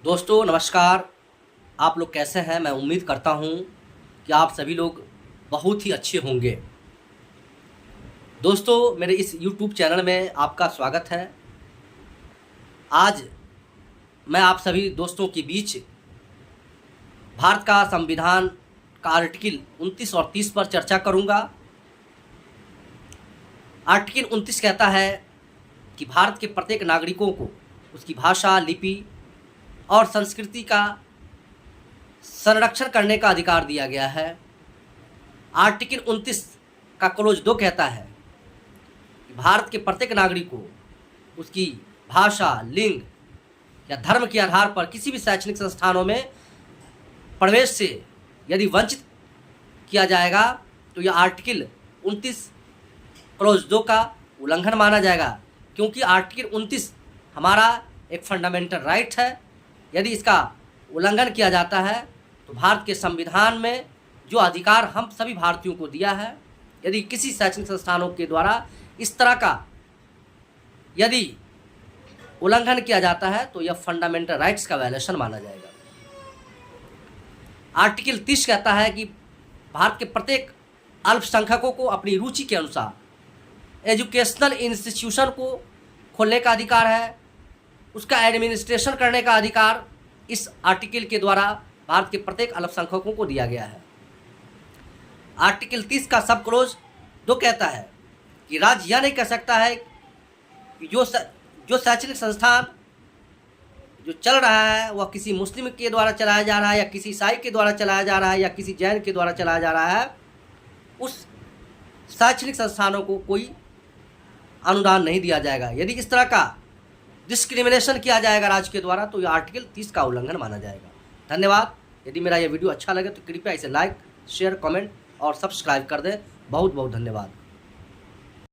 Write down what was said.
दोस्तों नमस्कार। आप लोग कैसे हैं? मैं उम्मीद करता हूं कि आप सभी लोग बहुत ही अच्छे होंगे। दोस्तों मेरे इस YouTube चैनल में आपका स्वागत है। आज मैं आप सभी दोस्तों के बीच भारत का संविधान का आर्टिकल 29 और 30 पर चर्चा करूंगा। आर्टिकल 29 कहता है कि भारत के प्रत्येक नागरिकों को उसकी भाषा, लिपि और संस्कृति का संरक्षण करने का अधिकार दिया गया है। आर्टिकल 29 का क्लोज 2 कहता है कि भारत के प्रत्येक नागरिक को उसकी भाषा, लिंग या धर्म के आधार पर किसी भी शैक्षणिक संस्थानों में प्रवेश से यदि वंचित किया जाएगा तो यह आर्टिकल 29 क्लोज 2 का उल्लंघन माना जाएगा, क्योंकि आर्टिकल 29 हमारा एक फंडामेंटल राइट है। यदि इसका उल्लंघन किया जाता है तो भारत के संविधान में जो अधिकार हम सभी भारतीयों को दिया है, यदि किसी शैक्षणिक संस्थानों के द्वारा इस तरह का यदि उल्लंघन किया जाता है तो यह फंडामेंटल राइट्स का वायलेशन माना जाएगा। आर्टिकल 30 कहता है कि भारत के प्रत्येक अल्पसंख्यकों को अपनी रुचि के अनुसार एजुकेशनल इंस्टीट्यूशन को खोलने का अधिकार है, उसका एडमिनिस्ट्रेशन करने का अधिकार इस आर्टिकल के द्वारा भारत के प्रत्येक अल्पसंख्यकों को दिया गया है। आर्टिकल 30 का सब क्लोज 2 कहता है कि राज्य यह नहीं कह सकता है कि जो शैक्षणिक संस्थान जो चल रहा है वह किसी मुस्लिम के द्वारा चलाया जा रहा है या किसी ईसाई के द्वारा चलाया जा रहा है या किसी जैन के द्वारा चलाया जा रहा है, उस शैक्षणिक संस्थानों को कोई अनुदान नहीं दिया जाएगा। यदि इस तरह का डिस्क्रिमिनेशन किया जाएगा राज्य के द्वारा तो यह आर्टिकल 30 का उल्लंघन माना जाएगा। धन्यवाद। यदि मेरा यह वीडियो अच्छा लगे तो कृपया इसे लाइक, शेयर, कमेंट और सब्सक्राइब कर दें। बहुत बहुत धन्यवाद।